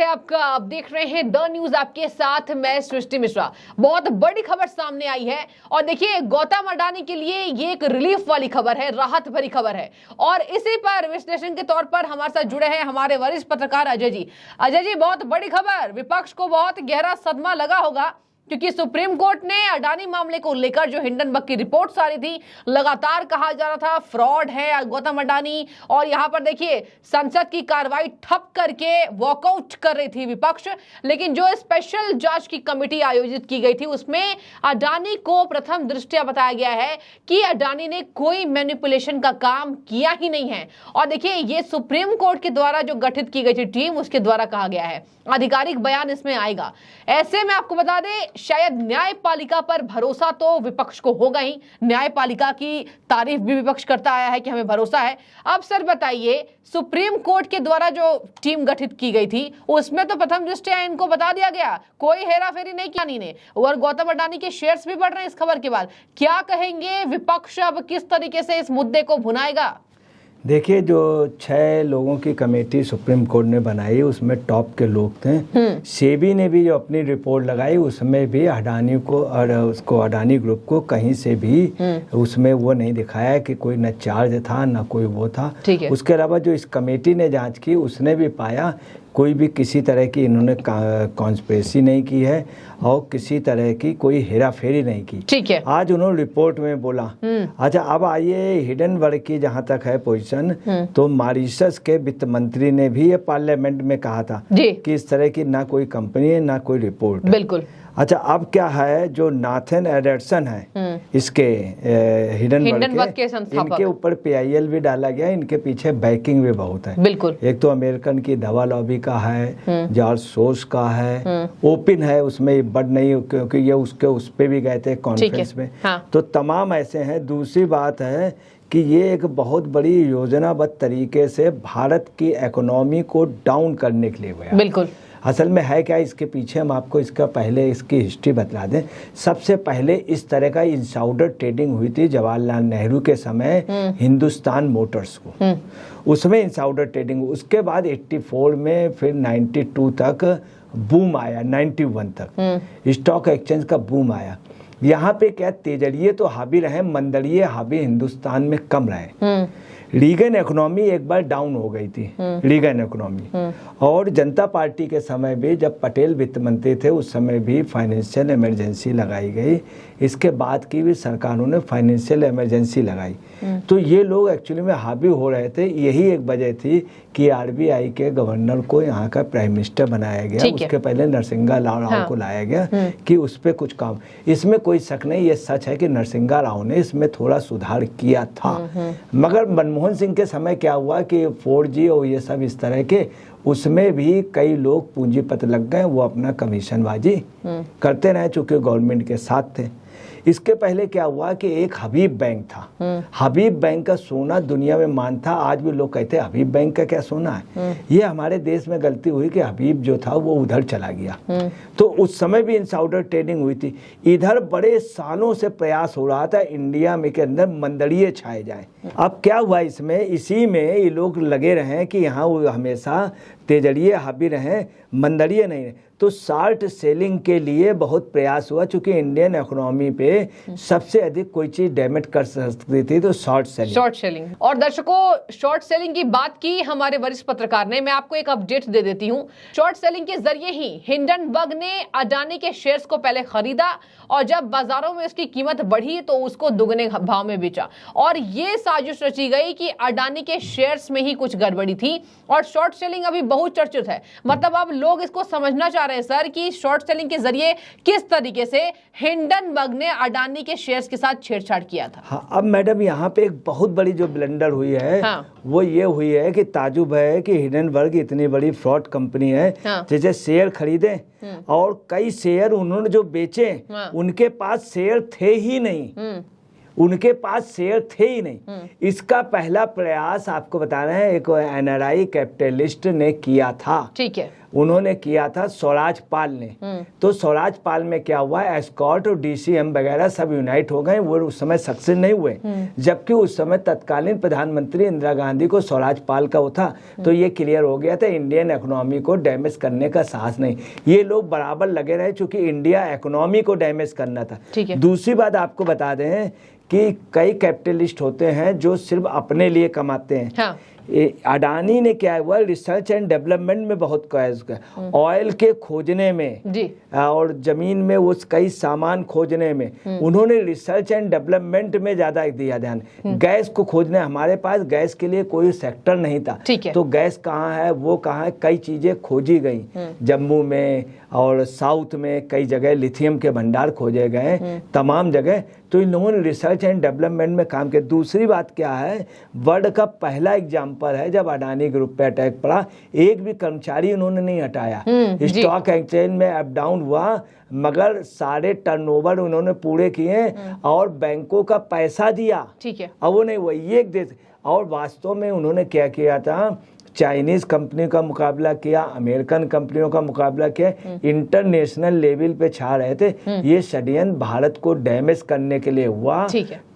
आपका। आप देख रहे हैं द न्यूज, आपके साथ मैं सृष्टि मिश्रा। बहुत बड़ी खबर सामने आई है और देखिए गौतम अडानी के लिए ये एक रिलीफ वाली खबर है, राहत भरी खबर है। और इसी पर विश्लेषण के तौर पर हमारे साथ जुड़े हैं हमारे वरिष्ठ पत्रकार अजय जी। अजय जी, बहुत बड़ी खबर, विपक्ष को बहुत गहरा सदमा लगा होगा क्योंकि सुप्रीम कोर्ट ने अडानी मामले को लेकर जो हिंडनबर्ग की रिपोर्ट आ रही थी, लगातार कहा जा रहा था फ्रॉड है गौतम अडानी, और यहां पर देखिए संसद की कार्रवाई ठप करके वॉकआउट कर रही थी विपक्ष। लेकिन जो स्पेशल जांच की कमेटी आयोजित की गई थी उसमें अडानी को प्रथम दृष्टया बताया गया है कि अडानी ने कोई मैनिपुलेशन का काम किया ही नहीं है। और देखिए ये सुप्रीम कोर्ट के द्वारा जो गठित की गई थी टीम, उसके द्वारा कहा गया है, आधिकारिक बयान इसमें आएगा। ऐसे में आपको बता दें, शायद न्यायपालिका पर भरोसा तो विपक्ष को होगा ही, न्यायपालिका की तारीफ भी विपक्ष करता आया है कि हमें भरोसा है। अब सर बताइए, सुप्रीम कोर्ट के द्वारा जो टीम गठित की गई थी उसमें तो प्रथम दृष्टया इनको बता दिया गया कोई हेराफेरी नहीं किया ने, और गौतम अडानी के शेयर्स भी बढ़ रहे हैं इस खबर के बाद। क्या कहेंगे विपक्ष, अब किस तरीके से इस मुद्दे को भुनाएगा? देखिए, जो 6 लोगों की कमेटी सुप्रीम कोर्ट ने बनाई उसमें टॉप के लोग थे। सेबी ने भी जो अपनी रिपोर्ट लगाई उसमें भी अडानी को और उसको अडानी ग्रुप को कहीं से भी उसमें वो नहीं दिखाया कि कोई न चार्ज था न कोई वो था। उसके अलावा जो इस कमेटी ने जांच की उसने भी पाया कोई भी किसी तरह की इन्होंने कॉन्स्पिरेसी नहीं की है और किसी तरह की कोई हेराफेरी नहीं की। ठीक है, आज उन्होंने रिपोर्ट में बोला। अच्छा, अब आइए हिडनबर्ग की जहां तक है पोजीशन, तो मॉरिशस के वित्त मंत्री ने भी ये पार्लियामेंट में कहा था कि इस तरह की ना कोई कंपनी है ना कोई रिपोर्ट। बिल्कुल। अच्छा, अब क्या है, जो नाथन एडरसन है इसके हिडनबर्ग के इनके ऊपर PIL भी डाला गया, इनके पीछे बैकिंग भी बहुत है। बिल्कुल। एक तो अमेरिकन की दवा लॉबी का है, जॉर्ज सोर्स का है, ओपन है, उसमें बट नहीं क्योंकि ये उस पे भी गए थे कॉन्फ्रेंस में। हाँ। तो तमाम ऐसे हैं। दूसरी बात है कि ये एक बहुत बड़ी योजनाबद्ध तरीके से भारत की इकोनॉमी को डाउन करने के लिए हुआ। बिल्कुल। असल में है क्या इसके पीछे, हम आपको इसका पहले इसकी हिस्ट्री बता दें। सबसे पहले इस तरह का इनसाइडर ट्रेडिंग हुई थी जवाहरलाल नेहरू के समय हिंदुस्तान मोटर्स को, उसमें इनसाइडर ट्रेडिंग। उसके बाद 84 में, फिर 92 तक बूम आया, 91 तक स्टॉक एक्सचेंज का बूम आया। यहाँ पे क्या तेजड़िए तो हावी रहे, मंदड़िए हावी हिंदुस्तान में कम रहे। रीगन इकोनॉमी एक बार डाउन हो गई थी, रीगन इकोनॉमी। और जनता पार्टी के समय भी, जब पटेल वित्त मंत्री थे उस समय भी फाइनेंशियल इमरजेंसी लगाई गई। इसके बाद की भी सरकारों ने फाइनेंशियल इमरजेंसी लगाई। तो ये लोग एक्चुअली में हावी हो रहे थे। यही एक वजह थी कि RBI के गवर्नर को यहाँ का प्राइम मिनिस्टर बनाया गया। उसके पहले नरसिंहा राव को लाया गया कि उस पर कुछ काम। इसमें कोई शक नहीं, ये सच है कि नरसिंहा राव ने इसमें थोड़ा सुधार किया था। मगर मनमोहन सिंह के समय क्या हुआ कि 4G और ये सब इस तरह के, उसमें भी कई लोग पूंजीपति लग गए, वो अपना कमीशनबाजी करते रहे चूंकि गवर्नमेंट के साथ थे। इसके पहले क्या हुआ कि एक हबीब बैंक था। हबीब बैंक का सोना दुनिया में मान था। आज भी लोग कहते हैं हबीब बैंक का क्या सोना है। ये हमारे देश में गलती हुई कि हबीब जो था वो उधर चला गया। तो उस समय भी इनसाइडर ट्रेडिंग हुई थी। इधर बड़े सालों से प्रयास हो रहा था इंडिया में के अंदर मंदड़िए छाए जाए। अब क्या हुआ इसमें, इसी में ये लोग लगे रहे कि यहाँ वो हमेशा तेजड़िए हावी रहे, मंदड़िए नहीं रहे। तो शॉर्ट सेलिंग के लिए बहुत प्रयास हुआ, चूंकि इंडियन इकोनॉमी पे सबसे अधिक कोई चीज डैमेज कर सकती थी तो शॉर्ट सेलिंग। और दर्शकों, शॉर्ट सेलिंग की बात की हमारे वरिष्ठ पत्रकार ने, मैं आपको एक अपडेट दे देती हूँ। शॉर्ट सेलिंग के जरिए ही हिंडनबर्ग ने अडानी के शेयर्स को पहले खरीदा और जब बाजारों में उसकी कीमत बढ़ी तो उसको दुगने भाव में बेचा। और ये साजिश रची गई कि अडानी के शेयर्स में ही कुछ गड़बड़ी थी। और शॉर्ट सेलिंग अभी बहुत चर्चित है। मतलब अब लोग इसको समझना चाह रहे हैं सर कि शॉर्ट सेलिंग के जरिए किस तरीके से हिंडनबर्ग ने अडानी के शेयर्स के साथ छेड़छाड़ किया था। हाँ, अब मैडम यहाँ पे एक बहुत बड़ी जो ब्लंडर हुई है, वो ये हुई है कि ताजुब है कि हिंडनबर्ग इतनी बड़ी फ्रॉड कंपनी है। जैसे शेयर खरीदे और कई शेयर उन्होंने जो बेचे उनके पास शेयर थे ही नहीं, उनके पास शेयर थे ही नहीं। इसका पहला प्रयास आपको बता रहे हैं एक NRI कैपिटलिस्ट ने किया था। ठीक है। उन्होंने किया था स्वराज पाल ने। तो स्वराज पाल में क्या हुआ, एस्कॉर्ट और DCM वगैरह सब यूनाइट हो गए, वो उस समय सक्सेस नहीं हुए। जबकि उस समय तत्कालीन प्रधानमंत्री इंदिरा गांधी को स्वराज पाल का वो था, तो ये क्लियर हो गया था इंडियन इकोनॉमी को डैमेज करने का साहस नहीं। ये लोग बराबर लगे रहे क्योंकि इंडिया इकोनॉमी को डैमेज करना था। दूसरी बात आपको बता दें कि कई कैपिटलिस्ट होते हैं जो सिर्फ अपने लिए कमाते हैं। हाँ। अडानी ने क्या हुआ, रिसर्च एंड डेवलपमेंट में बहुत कैश किया, ऑयल के खोजने में जी। और जमीन में वो कई सामान खोजने में उन्होंने रिसर्च एंड डेवलपमेंट में ज्यादा दिया ध्यान। गैस को खोजने, हमारे पास गैस के लिए कोई सेक्टर नहीं था, तो गैस कहाँ है वो कहाँ है, कई चीजें खोजी गई। जम्मू में और साउथ में कई जगह लिथियम के भंडार खोजे गए, तमाम जगह। तो इन लोगों ने रिसर्च एंड डेवलपमेंट में काम किया। दूसरी बात क्या है, वर्ल्ड का पहला एग्जाम्पल है जब अडानी ग्रुप पे अटैक पड़ा, एक भी कर्मचारी उन्होंने नहीं हटाया। स्टॉक एक्सचेंज में अप डाउन हुआ, मगर सारे टर्नओवर उन्होंने पूरे किए और बैंकों का पैसा दिया। ठीक है, अब वो नहीं हुआ ये एक देश। और वास्तव में उन्होंने क्या किया था, चाइनीज कंपनी का मुकाबला किया, अमेरिकन कंपनियों का मुकाबला किया, इंटरनेशनल लेवल पे छा रहे थे। ये षड्यंत्र भारत को डैमेज करने के लिए हुआ।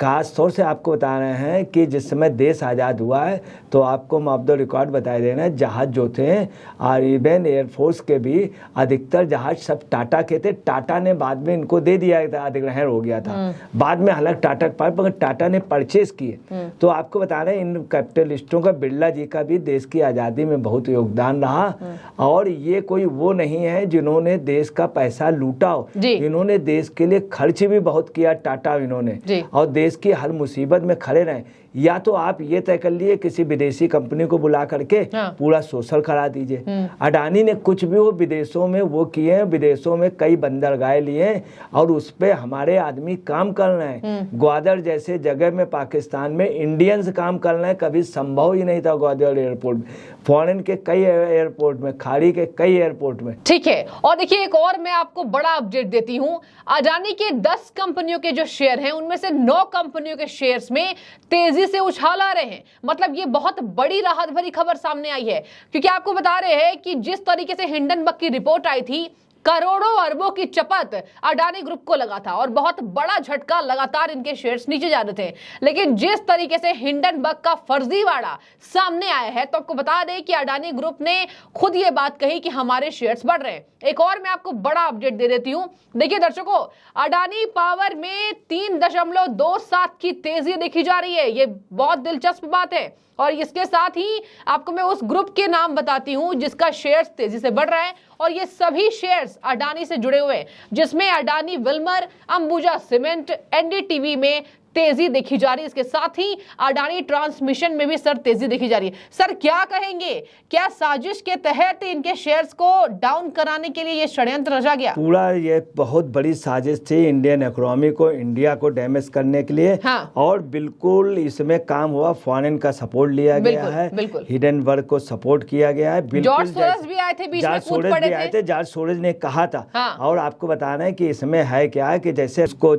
खास तौर से आपको बता रहे हैं कि जिस समय देश आज़ाद हुआ है तो आपको ऑफ द रिकॉर्ड बता देना, जहाज जो थे और इवन एयरफोर्स के भी अधिकतर जहाज सब टाटा के थे। टाटा ने बाद में इनको दे दिया था, अधिग्रहण हो गया था बाद में, हालांकि टाटा के पास, मगर टाटा ने परचेज किए। तो आपको बता रहे हैं इन कैपिटलिस्टों का, बिरला जी का भी देश की आजादी में बहुत योगदान रहा। और ये कोई वो नहीं है जिन्होंने देश का पैसा लूटा हो, इन्होंने देश के लिए खर्च भी बहुत किया टाटा इन्होंने, और देश की हर मुसीबत में खड़े रहे। या तो आप ये तय कर लिए किसी विदेशी कंपनी को बुला करके पूरा सोशल करा दीजिए। अडानी ने कुछ भी वो विदेशों में वो किए, विदेशों में कई बंदरगाह लिए और उस पे हमारे आदमी काम कर रहे हैं। ग्वादर जैसे जगह में पाकिस्तान में इंडियंस काम कर रहे हैं, कभी संभव ही नहीं था ग्वादर एयरपोर्ट में, फॉरेन के कई एयरपोर्ट में, खाड़ी के कई एयरपोर्ट में। ठीक है, और देखिए एक और मैं आपको बड़ा अपडेट देती हूँ। अडानी के 10 कंपनियों के जो शेयर हैं उनमें से 9 कंपनियों के शेयर्स में तेजी से उछाल आ रहे हैं। मतलब ये बहुत बड़ी राहत भरी खबर सामने आई है, क्योंकि आपको बता रहे हैं कि जिस तरीके से हिंडनबर्ग की रिपोर्ट आई थी, करोड़ों अरबों की चपत अडानी ग्रुप को लगा था और बहुत बड़ा झटका, लगातार इनके शेयर्स नीचे जा रहे थे। लेकिन जिस तरीके से हिंडनबर्ग का फर्जीवाड़ा सामने आया है, तो आपको बता दें कि अडानी ग्रुप ने खुद ये बात कही कि हमारे शेयर्स बढ़ रहे हैं। एक और मैं आपको बड़ा अपडेट दे देती हूं। देखिए दर्शकों, अडानी पावर में 3.27 की तेजी देखी जा रही है। ये बहुत दिलचस्प बात है। और इसके साथ ही आपको मैं उस ग्रुप के नाम बताती हूं जिसका शेयर्स तेजी से बढ़ रहा है, और ये सभी शेयर्स अडानी से जुड़े हुए हैं, जिसमें Adani Wilmer, Ambuja cement, NDTV में तेजी देखी जा रही है। इसके साथ ही अडानी ट्रांसमिशन में भी सर तेजी देखी जा रही है। सर क्या कहेंगे, क्या साजिश के तहत इनके शेयर्स को डाउन कराने के लिए ये षड्यंत्र रचा गया? पूरा ये बहुत बड़ी साजिश थी इंडियन इकोनॉमी को, इंडिया को डैमेज करने के लिए। हाँ। और बिल्कुल इसमें काम हुआ, फॉरेन का सपोर्ट लिया गया है, हिंडनबर्ग को सपोर्ट किया गया है। जॉर्ज सोरोस भी आए थे बीच में, कूद पड़े थे। जॉर्ज सोरोस ने कहा था। हाँ। और आपको बताना है कि इसमें है क्या है कि जैसे उसको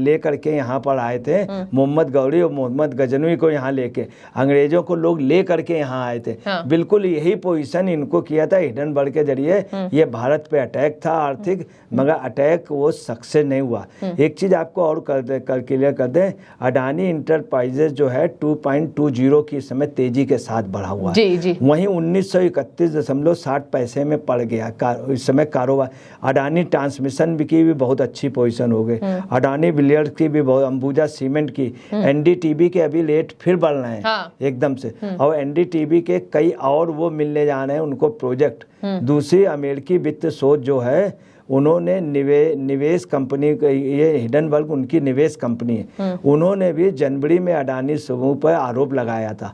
लेकर के यहाँ पर आए थे मोहम्मद गौरी और मोहम्मद गजनवी को, यहाँ लेके अंग्रेजों को लोग ले करके यहाँ आए थे। हाँ। बिल्कुल यही पोजीशन इनको किया था हिंडनबर्ग के जरिए। ये भारत पे अटैक था आर्थिक, मगर अटैक वो सक्सेस नहीं हुआ। एक चीज आपको और क्लियर कर दें, अडानी इंटरप्राइजेज जो है 2.20 की समय तेजी के साथ बढ़ा हुआ है। वहीं 1931.60 पैसे में पड़ गया इस समय कारोबार। अडानी ट्रांसमिशन की भी बहुत अच्छी पोजीशन हो गई, अडानी बिलियर्ड्स की भी बहुत, अंबुजा सीमेंट की, एनडीटीवी के अभी रेट फिर बढ़ रहे हैं। हाँ। एकदम से। और एनडीटीवी के कई और वो मिलने जा रहे हैं उनको प्रोजेक्ट। दूसरी अमेरिकी वित्त शोध जो है उन्होंने निवेश कंपनी, ये हिंडनबर्ग उनकी निवेश कंपनी है, उन्होंने भी जनवरी में अडानी समूह पर आरोप लगाया था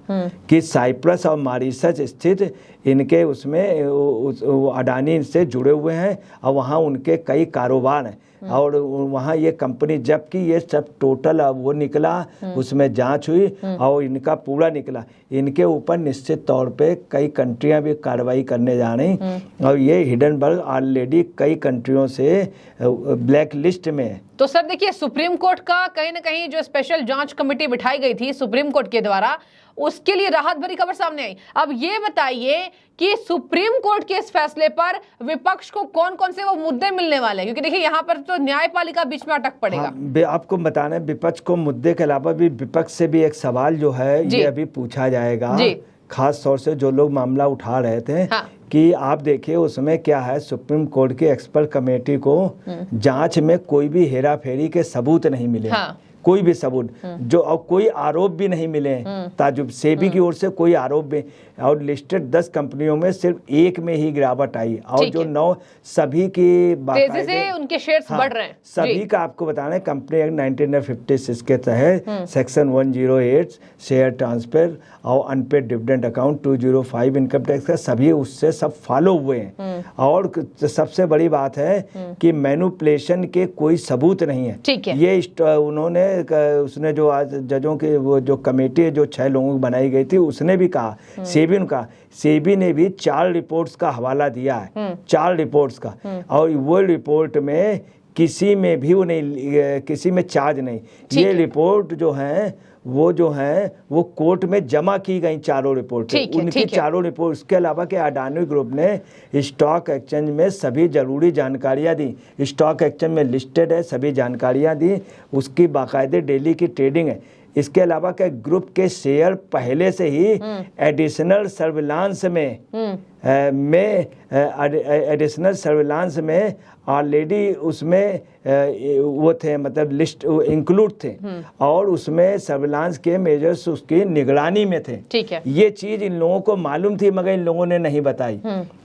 कि साइप्रस और मॉरिशस स्थित इनके उसमें अडानी से जुड़े हुए हैं और वहाँ उनके कई कारोबार हैं और वहाँ ये कंपनी, जबकि ये सब टोटल वो निकला, उसमें जांच हुई और इनका पूरा निकला। इनके ऊपर निश्चित तौर पे कई कंट्रियां भी कार्रवाई करने जा रही और ये हिंडनबर्ग ऑलरेडी कई कंट्रियों से ब्लैक लिस्ट में है। तो सर देखिए, सुप्रीम कोर्ट का कहीं ना कहीं जो स्पेशल जांच कमेटी बिठाई गई थी सुप्रीम कोर्ट के द्वारा, उसके लिए राहत भरी खबर सामने आई। अब ये बताइए कि सुप्रीम कोर्ट के इस फैसले पर विपक्ष को कौन कौन से वो मुद्दे मिलने वाले हैं, क्योंकि देखिए यहाँ पर तो न्यायपालिका बीच में अटक पड़ेगा। हाँ, आपको बताना है, विपक्ष को मुद्दे के अलावा भी विपक्ष से भी एक सवाल जो है ये अभी पूछा जाएगा, खास तौर से जो लोग मामला उठा रहे थे। हाँ। कि आप देखिए उसमें क्या है, सुप्रीम कोर्ट की एक्सपर्ट कमेटी को जांच में कोई भी हेरा फेरी के सबूत नहीं मिले। हाँ। कोई भी सबूत जो, और कोई आरोप भी नहीं मिले ताजुब सेबी की ओर से कोई आरोप भी, और लिस्टेड 10 कंपनियों में सिर्फ एक में ही गिरावट आई, और जो 9 सभी की तेजी से उनके शेयर्स बढ़ रहे हैं। सभी का आपको बताना है, कंपनी एक्ट 1956 के तहत सेक्शन 108 शेयर ट्रांसफर और unpaid dividend account 205 income tax का सभी उससे सब फॉलो हुए हैं। और सबसे बड़ी बात है कि मैनिपुलेशन के कोई सबूत नहीं है। ये उन्होंने, उसने जो आज जजों के वो जो कमेटी जो 6 लोगों की बनाई गई थी उसने भी कहा, सेबी ने भी 4 रिपोर्ट्स का हवाला दिया है, 4 रिपोर्ट्स का, और वो रिपोर्ट में किसी में भी वो नहीं, किसी में चार्ज नहीं। ये रिपोर्ट जो है वो कोर्ट में जमा की गई चारों रिपोर्ट, उनकी चारों रिपोर्ट। उसके अलावा कि अडानी ग्रुप ने स्टॉक एक्सचेंज में सभी जरूरी जानकारियां दी, स्टॉक एक्सचेंज में लिस्टेड है, सभी जानकारियां दी, उसकी बाकायदे डेली की ट्रेडिंग है। इसके अलावा क्या ग्रुप के शेयर पहले से ही एडिशनल सर्विलांस में ऑलरेडी उसमें वो थे, मतलब लिस्ट इंक्लूड थे, और उसमें सर्विलांस के मेजर्स उसकी निगरानी में थे। ठीक है। ये चीज इन लोगों को मालूम थी मगर इन लोगों ने नहीं बताई,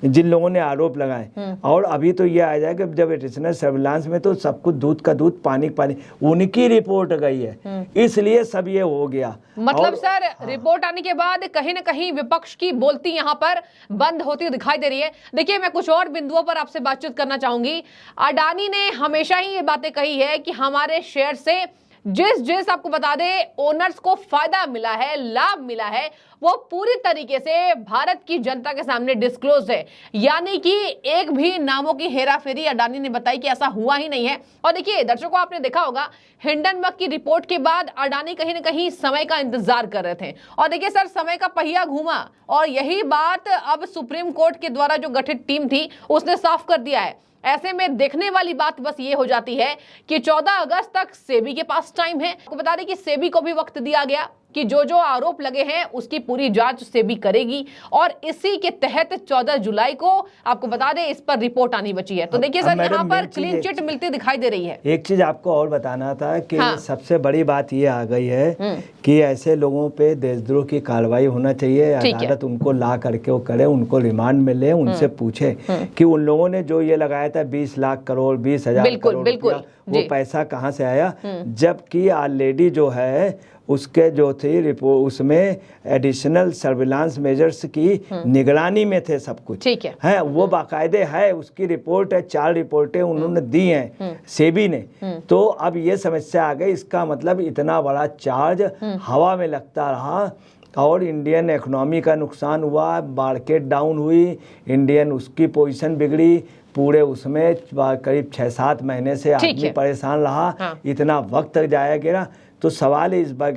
जिन लोगों ने आरोप लगाए। और अभी तो ये आ जाए कि जब एडिशनल सर्विलांस में तो सब कुछ दूध का दूध पानी का पानी, उनकी रिपोर्ट गई है, इसलिए सब ये हो गया। मतलब सर रिपोर्ट आने के बाद कहीं ना कहीं विपक्ष की बोलती यहाँ पर बंद होती दिखाई दे रही है। देखिए, मैं कुछ और बिंदुओं पर आपसे बातचीत करना चाहूंगी। अडानी ने हमेशा ही ये बातें कही है कि हमारे शेयर से जिस आपको बता दे ओनर्स को फायदा मिला है, लाभ मिला है, वो पूरी तरीके से भारत की जनता के सामने डिस्क्लोज है। यानी कि एक भी नामों की हेराफेरी अडानी ने बताई कि ऐसा हुआ ही नहीं है। और देखिए दर्शकों, आपने देखा होगा हिंडनबर्ग की रिपोर्ट के बाद अडानी कहीं ना कहीं समय का इंतजार कर रहे थे। और देखिए सर, समय का पहिया घूमा और यही बात अब सुप्रीम कोर्ट के द्वारा जो गठित टीम थी उसने साफ कर दिया है। ऐसे में देखने वाली बात बस ये हो जाती है कि 14 अगस्त तक सेबी के पास टाइम है। आपको बता दें कि सेबी को भी वक्त दिया गया कि जो आरोप लगे हैं उसकी पूरी जांच सेबी करेगी, और इसी के तहत 14 जुलाई को आपको बता दें इस पर रिपोर्ट आनी बची है। तो देखिए सर, यहाँ पर क्लीन चिट मिलती दिखाई दे रही है। एक चीज आपको और बताना था कि सबसे बड़ी बात ये आ गई है कि ऐसे लोगों पे देशद्रोह की कार्रवाई होना चाहिए। अदालत उनको ला करके वो करे, उनको रिमांड में ले, उनसे पूछे कि उन लोगों ने जो ये लगाया था 20 लाख करोड़ 20,000 करोड़, वो पैसा कहाँ से आया, जबकि ऑलरेडी जो है उसके जो थी रिपोर्ट उसमें एडिशनल सर्विलांस मेजर्स की निगरानी में थे सब कुछ। ठीक है, वो बाकायदे है, उसकी रिपोर्ट है, 4 रिपोर्टें उन्होंने दी हैं सेबी ने। तो अब ये समस्या आ गई, इसका मतलब इतना बड़ा चार्ज हवा में लगता रहा और इंडियन इकोनॉमी का नुकसान हुआ, मार्केट डाउन हुई, इंडियन उसकी पोजीशन बिगड़ी, पूरे उसमें करीब 6-7 महीने से आदमी परेशान रहा। इतना वक्त जाया गया। तो सवाल इस बात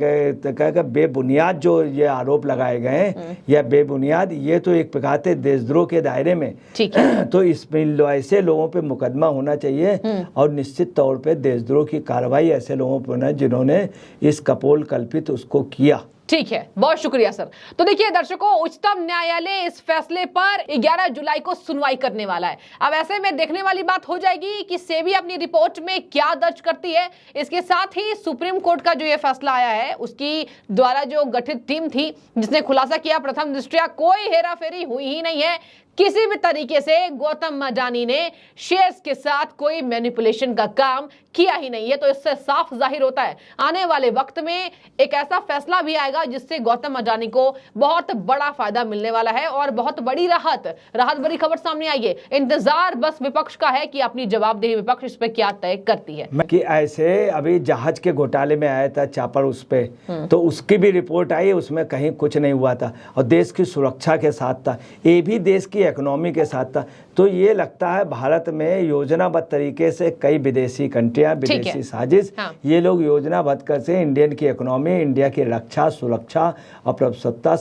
का बेबुनियाद जो ये आरोप लगाए गए हैं या बेबुनियाद, ये तो एक प्रकार से देशद्रोह के दायरे में, तो इसमें ऐसे लोगों पे मुकदमा होना चाहिए और निश्चित तौर पे देशद्रोह की कार्रवाई ऐसे लोगों पर जिन्होंने इस कपोल कल्पित उसको किया। ठीक है, बहुत शुक्रिया सर। तो देखिए दर्शकों, उच्चतम न्यायालय इस फैसले पर 11 जुलाई को सुनवाई करने वाला है। अब ऐसे में देखने वाली बात हो जाएगी कि सेबी अपनी रिपोर्ट में क्या दर्ज करती है। इसके साथ ही सुप्रीम कोर्ट का जो ये फैसला आया है उसकी द्वारा जो गठित टीम थी जिसने खुलासा किया, प्रथम दृष्टया कोई हेराफेरी हुई ही नहीं है, किसी भी तरीके से गौतम अडानी ने शेयर्स के साथ कोई मैनिपुलेशन का काम किया ही नहीं है। तो इससे साफ जाहिर होता है आने वाले वक्त में एक ऐसा फैसला भी आएगा जिससे गौतम अडानी को बहुत बड़ा फायदा मिलने वाला है और बहुत बड़ी राहत भरी खबर सामने आई है। इंतजार बस विपक्ष का है कि अपनी जवाबदेही विपक्ष इस पे क्या तय करती है। कि ऐसे अभी जहाज के घोटाले में आया था चापर, उस पे तो उसकी भी रिपोर्ट आई, उसमें कहीं कुछ नहीं हुआ था और देश की सुरक्षा के साथ था, ये भी देश की इकोनॉमी के साथ था। तो ये लगता है भारत में योजनाबद्ध तरीके से कई विदेशी कंट्रियां, विदेशी साजिश, ये लोग योजनाबद्ध कर से इंडियन की इकोनॉमी, इंडिया की रक्षा, सुरक्षा और प्रभुसत्ता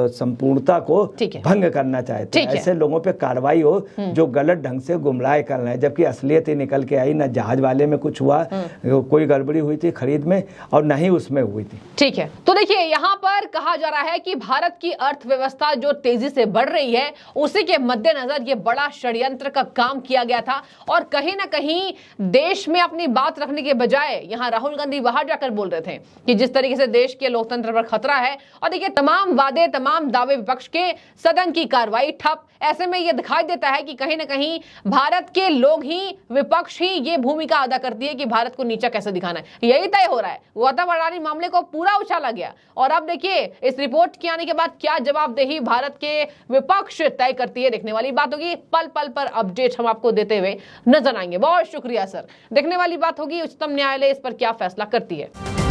संपूर्णता को भंग करना चाहते हैं। ऐसे लोगों पे कार्रवाई हो जो गलत ढंग से गुमराह कर रहे हैं, जबकि असलियत ही निकल के आई। न जहाज वाले में कुछ हुआ, कोई गड़बड़ी हुई थी खरीद में, और न ही उसमें हुई थी। ठीक है, तो देखिए यहाँ पर कहा जा रहा है कि भारत की अर्थव्यवस्था जो तेजी से बढ़ रही है, उसी के मद्देनजर ये बड़ा षड्यंत्र का काम किया गया था। और कहीं ना कहीं देश में अपनी बात रखने के बजाय यहाँ राहुल गांधी बाहर जाकर बोल रहे थे कि जिस तरीके से देश के लोकतंत्र पर खतरा है, और देखिए तमाम वादे, तमाम दावे विपक्ष के, सदन की कार्रवाई ठप। ऐसे में यह दिखाई देता है कि कहीं ना कहीं भारत के लोग ही, विपक्ष ही ये भूमिका अदा करती है कि भारत को नीचा कैसे दिखाना है। यही तय हो रहा है। गौतम अडानी मामले को पूरा उछाला गया, और अब देखिए इस रिपोर्ट के आने के बाद क्या जवाबदेही भारत के विपक्ष तय करती है, देखने वाली बात होगी। पल पल पर अपडेट हम आपको देते हुए नजर आएंगे। बहुत शुक्रिया सर। देखने वाली बात होगी उच्चतम न्यायालय इस पर क्या फैसला करती है।